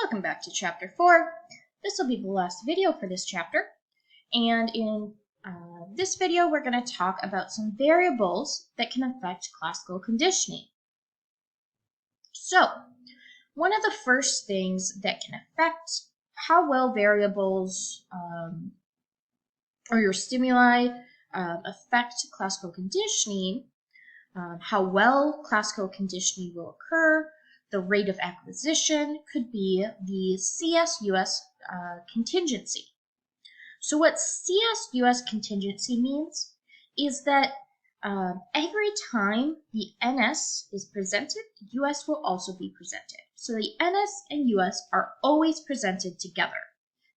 Welcome back to Chapter 4. This will be the last video for this chapter. And in this video, we're going to talk about some variables that can affect classical conditioning. So, one of the first things that can affect how well variables or your stimuli affect classical conditioning, how well classical conditioning will occur, the rate of acquisition could be the CS-US contingency. So what CS-US contingency means is that every time the NS is presented, US will also be presented. So the NS and US are always presented together.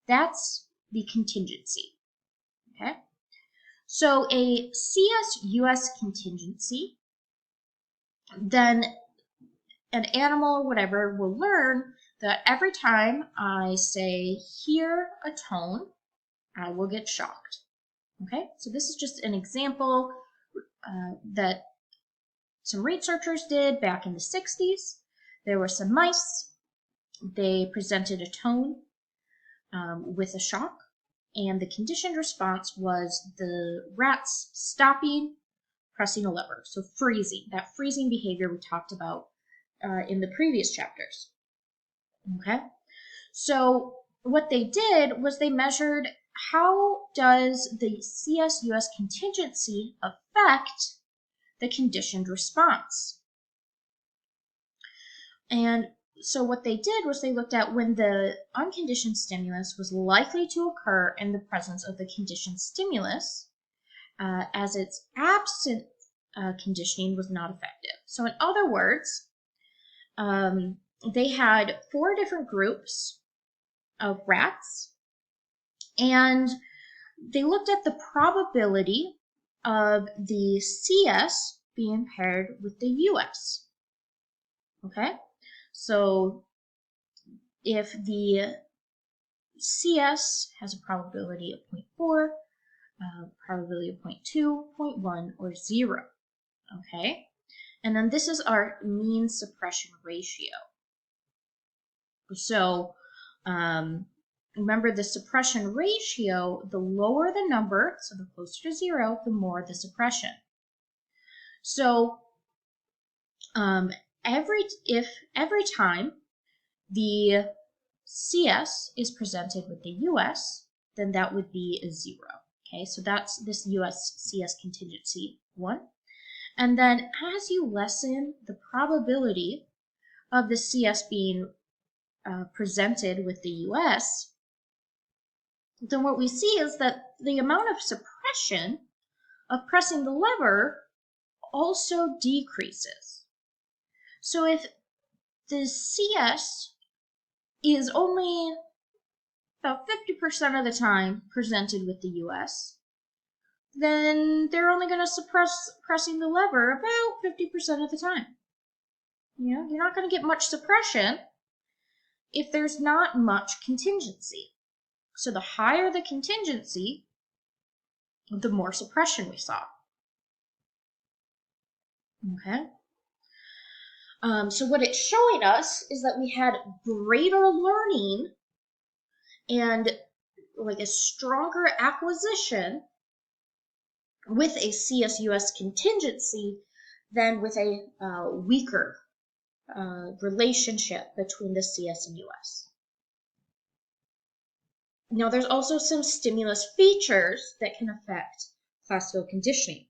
That's the contingency. Okay? So a CS-US contingency, then an animal or whatever will learn that every time I say hear a tone, I will get shocked. Okay, so this is just an example that some researchers did back in the 60s. There were some mice. They presented a tone with a shock, and the conditioned response was the rats stopping, pressing a lever, so freezing, that freezing behavior we talked about in the previous chapters. Okay, so what they did was they measured how does the CS-US contingency affect the conditioned response. And so what they did was they looked at when the unconditioned stimulus was likely to occur in the presence of the conditioned stimulus, as its absent conditioning was not effective. So in other words, they had 4 different groups of rats, and they looked at the probability of the CS being paired with the US. Okay, so if the CS has a probability of 0.4, probability of 0.2, 0.1, or 0. Okay, and then this is our mean suppression ratio. So remember the suppression ratio, the lower the number, so the closer to 0, the more the suppression. So every time the CS is presented with the US, then that would be a 0. Okay, so that's this US-CS contingency 1. And then as you lessen the probability of the CS being presented with the US, then what we see is that the amount of suppression of pressing the lever also decreases. So if the CS is only about 50% of the time presented with the US, then they're only going to suppress pressing the lever about 50% of the time. You know, you're not going to get much suppression if there's not much contingency. So the higher the contingency, the more suppression we saw. Okay. So what it's showing us is that we had greater learning and like a stronger acquisition with a CS-US contingency than with a weaker relationship between the CS and US. Now, there's also some stimulus features that can affect classical conditioning.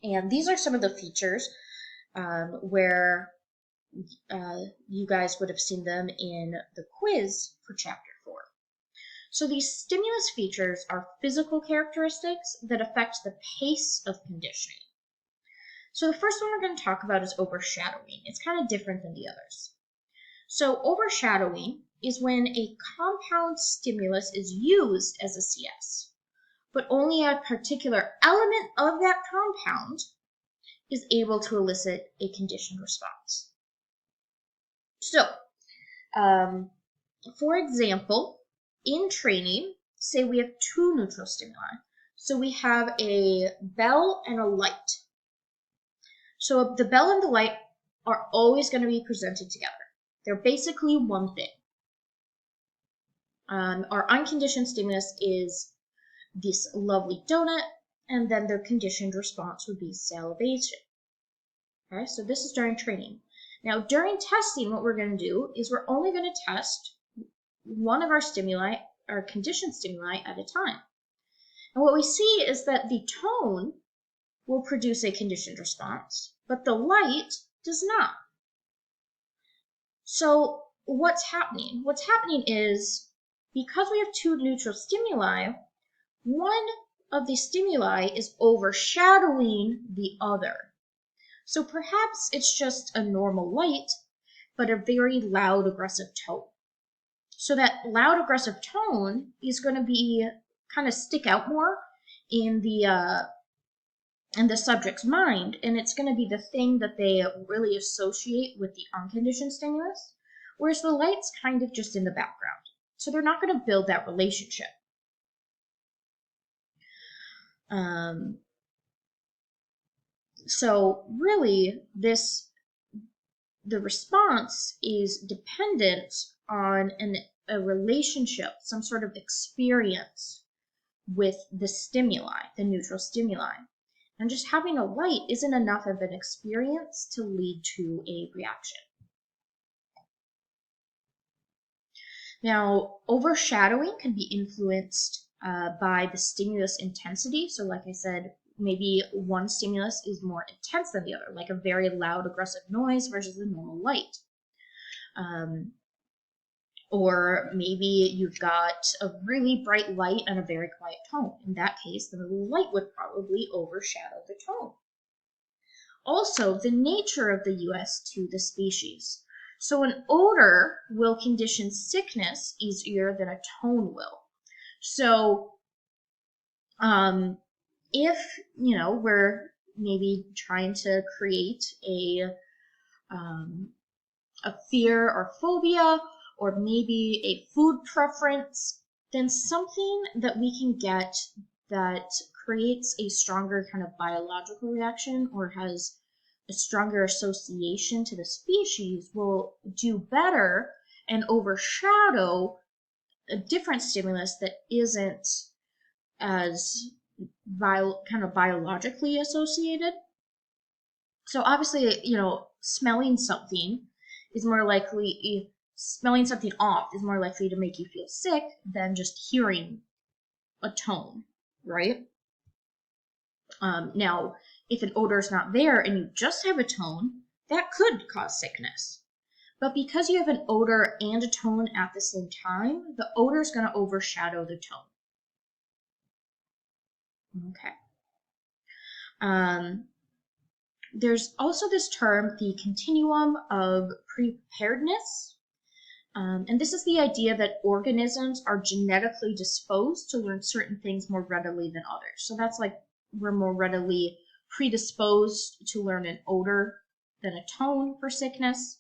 And these are some of the features where you guys would have seen them in the quiz for Chapter 4. So these stimulus features are physical characteristics that affect the pace of conditioning. So the first one we're going to talk about is overshadowing. It's kind of different than the others. So overshadowing is when a compound stimulus is used as a CS, but only a particular element of that compound is able to elicit a conditioned response. So, for example, in training, say we have 2 neutral stimuli. So we have a bell and a light. So the bell and the light are always going to be presented together. They're basically one thing. Our unconditioned stimulus is this lovely donut, and then their conditioned response would be salivation. Okay, so this is during training. Now, during testing, what we're going to do is we're only going to test one of our stimuli, our conditioned stimuli, at a time. And what we see is that the tone will produce a conditioned response, but the light does not. So what's happening? What's happening is, because we have two neutral stimuli, one of the stimuli is overshadowing the other. So perhaps it's just a normal light, but a very loud, aggressive tone. So that loud, aggressive tone is going to be kind of stick out more in the subject's mind, and it's going to be the thing that they really associate with the unconditioned stimulus, whereas the light's kind of just in the background. So they're not going to build that relationship. So really, the response is dependent on a relationship, some sort of experience with the stimuli, the neutral stimuli. And just having a light isn't enough of an experience to lead to a reaction. Now, overshadowing can be influenced by the stimulus intensity. So like I said, maybe one stimulus is more intense than the other, like a very loud, aggressive noise versus a normal light. Or maybe you've got a really bright light and a very quiet tone. In that case, the light would probably overshadow the tone. Also, the nature of the US to the species. So an odor will condition sickness easier than a tone will. So if, we're maybe trying to create a fear or phobia, or maybe a food preference, then something that we can get that creates a stronger kind of biological reaction or has a stronger association to the species will do better and overshadow a different stimulus that isn't as kind of biologically associated. So obviously, smelling something off is more likely to make you feel sick than just hearing a tone, right? Now, if an odor is not there and you just have a tone, that could cause sickness. But because you have an odor and a tone at the same time, the odor is going to overshadow the tone. Okay. There's also this term, the continuum of preparedness. And this is the idea that organisms are genetically disposed to learn certain things more readily than others. So that's like we're more readily predisposed to learn an odor than a tone for sickness.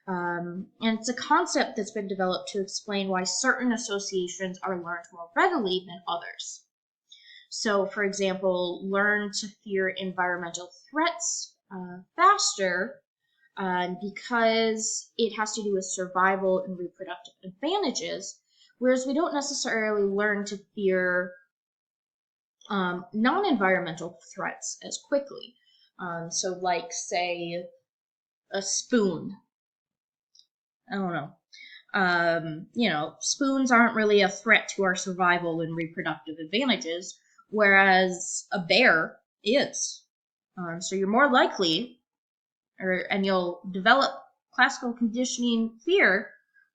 And it's a concept that's been developed to explain why certain associations are learned more readily than others. So, for example, learn to fear environmental threats faster because it has to do with survival and reproductive advantages, whereas we don't necessarily learn to fear non-environmental threats as quickly. So like, say, a spoon. I don't know. Spoons aren't really a threat to our survival and reproductive advantages, whereas a bear is. So you're more likely, and you'll develop classical conditioning fear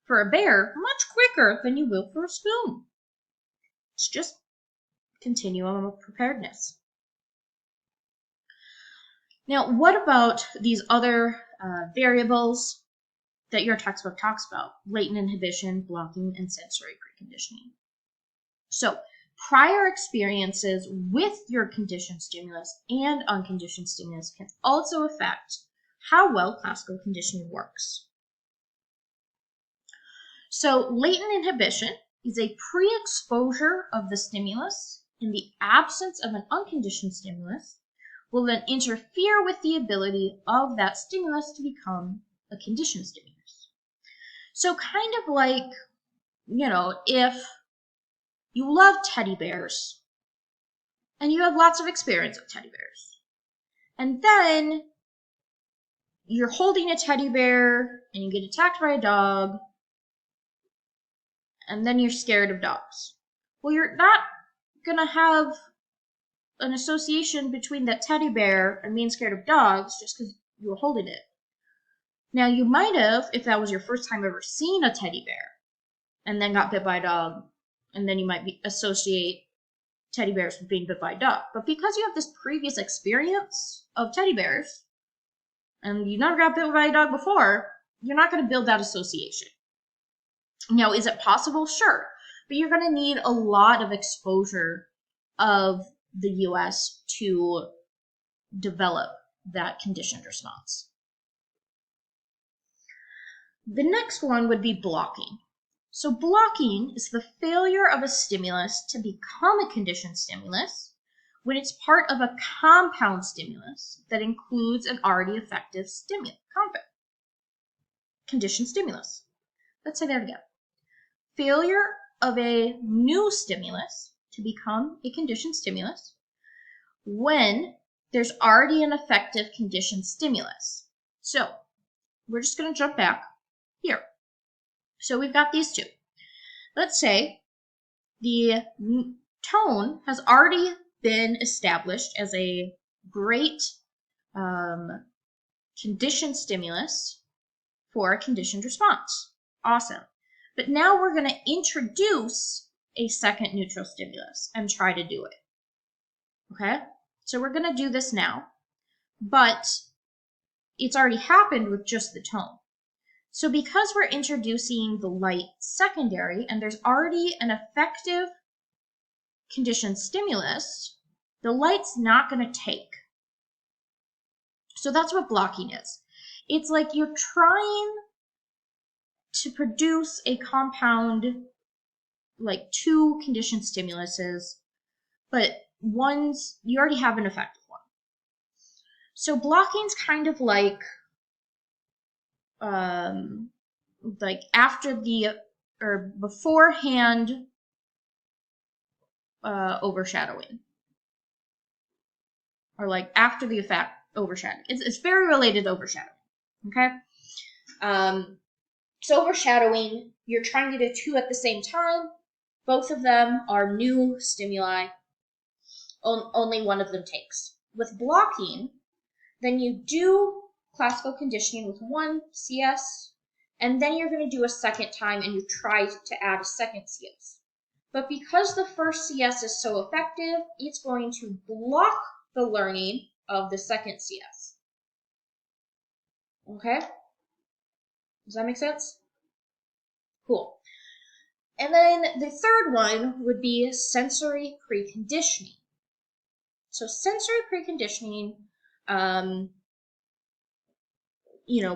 for a bear much quicker than you will for a spoon. It's just continuum of preparedness. Now, what about these other variables that your textbook talks about? Latent inhibition, blocking, and sensory preconditioning. So, prior experiences with your conditioned stimulus and unconditioned stimulus can also affect how well classical conditioning works. So, latent inhibition is a pre-exposure of the stimulus in the absence of an unconditioned stimulus will then interfere with the ability of that stimulus to become a conditioned stimulus. So kind of like, if you love teddy bears and you have lots of experience with teddy bears, and then you're holding a teddy bear and you get attacked by a dog, and then you're scared of dogs. Well, you're not going to have an association between that teddy bear and being scared of dogs just because you were holding it. Now, you might have, if that was your first time ever seeing a teddy bear, and then got bit by a dog, and then you might associate teddy bears with being bit by a dog. But because you have this previous experience of teddy bears, and you never got bit by a dog before, you're not going to build that association. Now, is it possible? Sure. But you're going to need a lot of exposure of the US to develop that conditioned response. The next one would be blocking. So blocking is the failure of a stimulus to become a conditioned stimulus when it's part of a compound stimulus that includes an already effective compound. Conditioned stimulus. Let's say that again. Failure of a new stimulus to become a conditioned stimulus when there's already an effective conditioned stimulus. So we're just going to jump back here. So we've got these two. Let's say the tone has already been established as a great conditioned stimulus for a conditioned response. Awesome. But now we're going to introduce a second neutral stimulus and try to do it. Okay? So we're going to do this now, but it's already happened with just the tone. So because we're introducing the light secondary and there's already an effective conditioned stimulus, the light's not going to take. So that's what blocking is. It's like you're trying to produce a compound, like two conditioned stimuluses, but you already have an effective one. So blocking's kind of like after or beforehand overshadowing, or like after the effect overshadowing. It's very related to overshadowing. Okay. So overshadowing, you're trying to do two at the same time. Both of them are new stimuli. Only one of them takes. With blocking, then you do classical conditioning with one CS, and then you're going to do a second time and you try to add a second CS. But because the first CS is so effective, it's going to block the learning of the second CS. Okay? Does that make sense? Cool. And then the third one would be sensory preconditioning. So sensory preconditioning,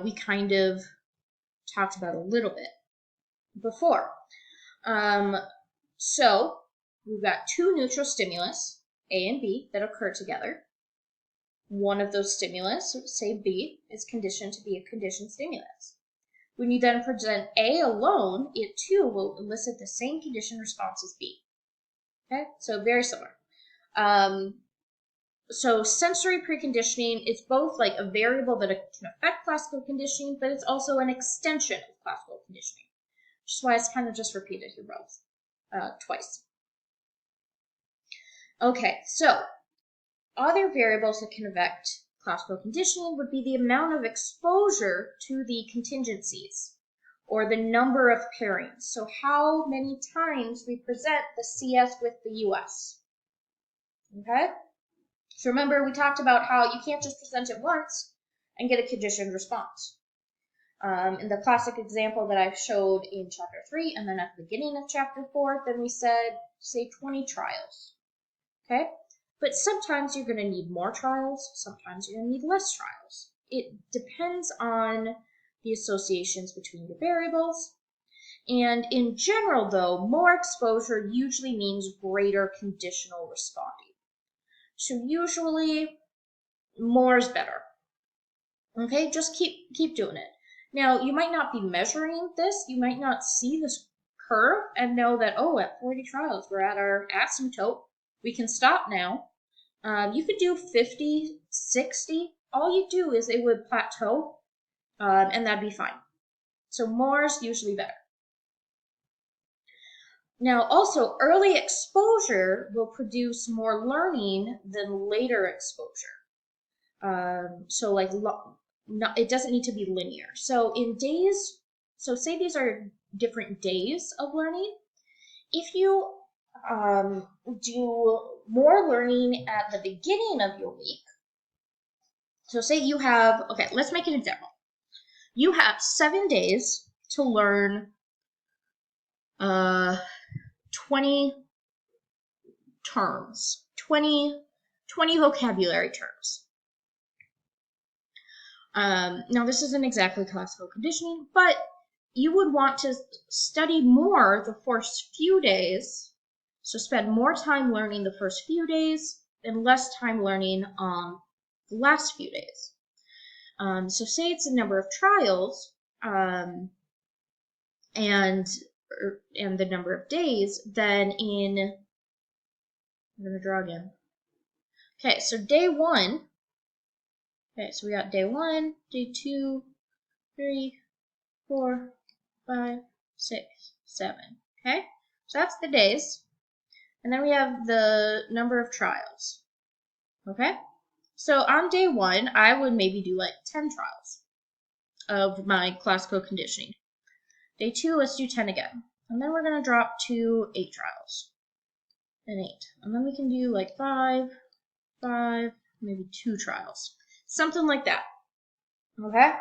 we kind of talked about a little bit before. So we've got two neutral stimulus, A and B, that occur together. One of those stimulus, say B, is conditioned to be a conditioned stimulus. When you then present A alone, it too will elicit the same conditioned response as B. Okay, so very similar. So sensory preconditioning is both like a variable that can affect classical conditioning, but it's also an extension of classical conditioning, which is why it's kind of just repeated here both twice. Okay, so other variables that can affect classical conditioning would be the amount of exposure to the contingencies, or the number of pairings. So how many times we present the CS with the US. Okay? So remember, we talked about how you can't just present it once and get a conditioned response. In the classic example that I showed in Chapter 3 and then at the beginning of Chapter 4, then we said, say, 20 trials. Okay? But sometimes you're going to need more trials, sometimes you're going to need less trials. It depends on the associations between the variables. And in general, though, more exposure usually means greater conditional responding. So usually, more is better. Okay, just keep doing it. Now, you might not be measuring this. You might not see this curve and know that, oh, at 40 trials, we're at our asymptote. We can stop now. You could do 50, 60. All you do is it would plateau, and that'd be fine. So more is usually better. Now, also, early exposure will produce more learning than later exposure. So like, it doesn't need to be linear. So in days, so say these are different days of learning. If you do more learning at the beginning of your week, so say you have, okay, let's make an example. You have 7 days to learn 20 terms, 20 vocabulary terms. Now, this isn't exactly classical conditioning, but you would want to study more the first few days, so spend more time learning the first few days and less time learning on the last few days. So say it's a number of trials, and the number of days, then I'm going to draw again. Okay, so day 1. Okay, so we got day 1, day 2, 3, 4, 5, 6, 7. Okay, so that's the days. And then we have the number of trials. Okay, so on day 1, I would maybe do like 10 trials of my classical conditioning. Day 2, let's do 10 again. And then we're going to drop to 8 trials. And 8. And then we can do like 5, maybe 2 trials. Something like that. Okay?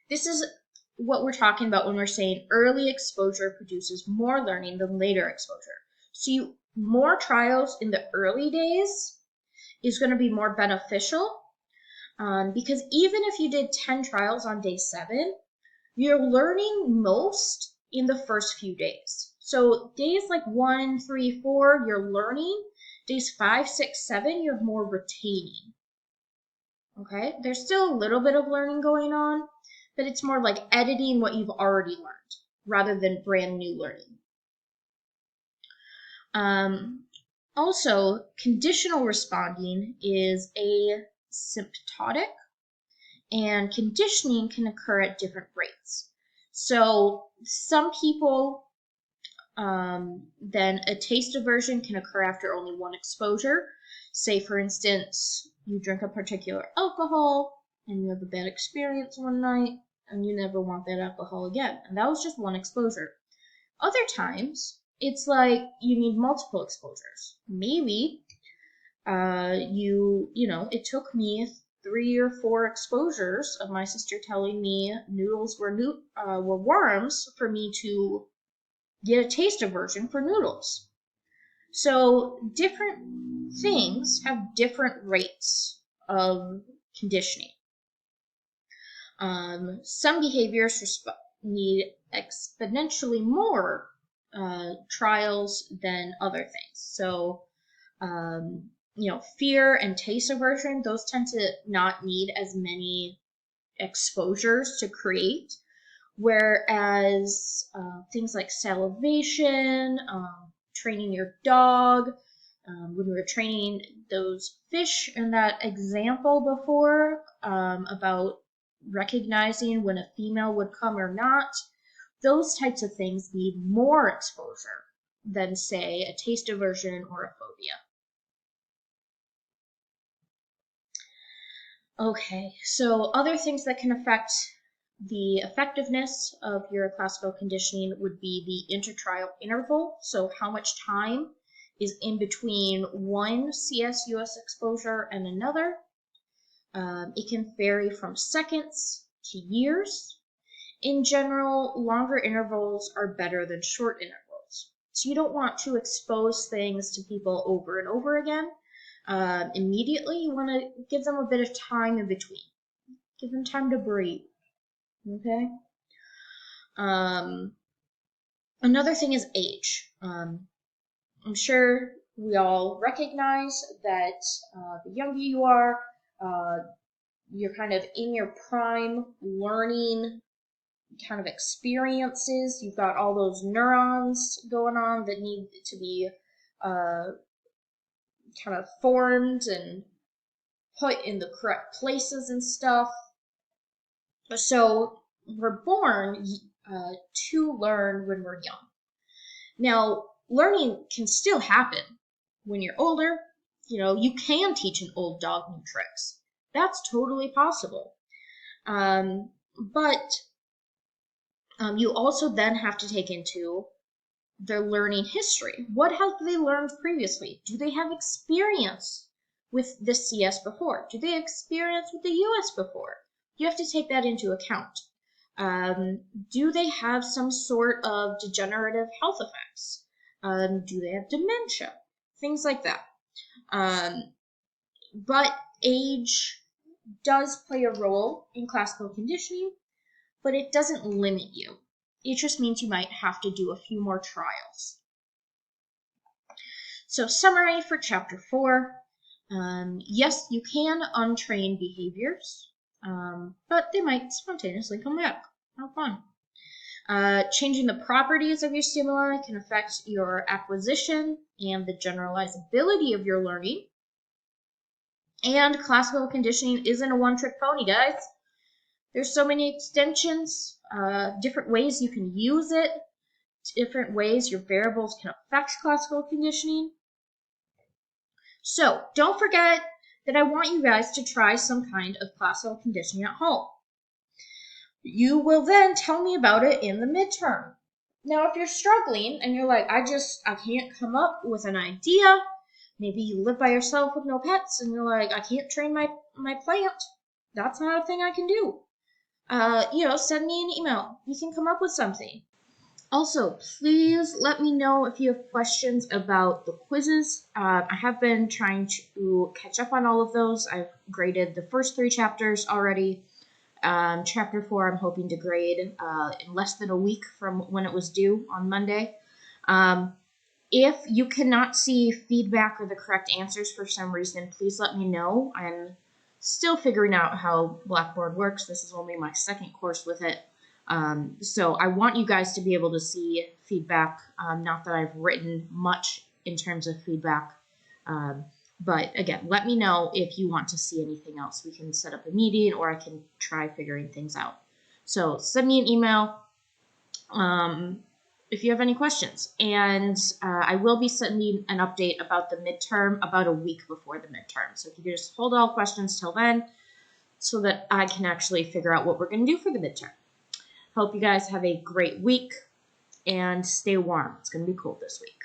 This is what we're talking about when we're saying early exposure produces more learning than later exposure. So more trials in the early days is going to be more beneficial, because even if you did 10 trials on day 7, you're learning most in the first few days. So days like 1, 3, 4, you're learning. Days 5, 6, 7, you're more retaining. Okay, there's still a little bit of learning going on, but it's more like editing what you've already learned rather than brand new learning. Also, conditional responding is asymptotic, and conditioning can occur at different rates. So some people, then a taste aversion can occur after only 1 exposure. Say, for instance, you drink a particular alcohol and you have a bad experience one night and you never want that alcohol again. And that was just 1 exposure. Other times, it's like you need multiple exposures. Maybe it took me 3 or 4 exposures of my sister telling me noodles were worms for me to get a taste aversion for noodles. So different things have different rates of conditioning. Some behaviors need exponentially more trials than other things. So, fear and taste aversion, those tend to not need as many exposures to create. Whereas things like salivation, training your dog, when we were training those fish in that example before, about recognizing when a female would come or not, those types of things need more exposure than, say, a taste aversion or a phobia. Okay, so other things that can affect the effectiveness of your classical conditioning would be the intertrial interval. So how much time is in between one CSUS exposure and another. It can vary from seconds to years. In general, longer intervals are better than short intervals. So you don't want to expose things to people over and over again immediately. You want to give them a bit of time in between. Give them time to breathe. Okay. Another thing is age. I'm sure we all recognize that the younger you are, you're kind of in your prime learning kind of experiences. You've got all those neurons going on that need to be kind of formed and put in the correct places and stuff. So we're born to learn when we're young. Now, learning can still happen when you're older. You can teach an old dog new tricks. That's totally possible. But you also then have to take into their learning history. What have they learned previously? Do they have experience with the CS before? Do they have experience with the US before? You have to take that into account. Do they have some sort of degenerative health effects? Do they have dementia? Things like that. But age does play a role in classical conditioning, but it doesn't limit you. It just means you might have to do a few more trials. So summary for chapter 4. Yes, you can untrain behaviors, but they might spontaneously come back. How fun. Changing the properties of your stimuli can affect your acquisition and the generalizability of your learning. And classical conditioning isn't a one-trick pony, guys. There's so many extensions, different ways you can use it, different ways your variables can affect classical conditioning. So don't forget that I want you guys to try some kind of classical conditioning at home. You will then tell me about it in the midterm. Now, if you're struggling and you're like, I can't come up with an idea, maybe you live by yourself with no pets and you're like, I can't train my plant. That's not a thing I can do. Send me an email. You can come up with something. Also, please let me know if you have questions about the quizzes. I have been trying to catch up on all of those. I've graded the first 3 chapters already. Chapter 4 I'm hoping to grade in less than a week from when it was due on Monday. If you cannot see feedback or the correct answers for some reason, please let me know. I'm still figuring out how Blackboard works. This is only my 2nd course with it. So I want you guys to be able to see feedback. Not that I've written much in terms of feedback. But again, let me know if you want to see anything else. We can set up a meeting or I can try figuring things out. So send me an email if you have any questions. And I will be sending an update about the midterm about a week before the midterm. So if you could just hold all questions till then so that I can actually figure out what we're going to do for the midterm. Hope you guys have a great week and stay warm. It's going to be cold this week.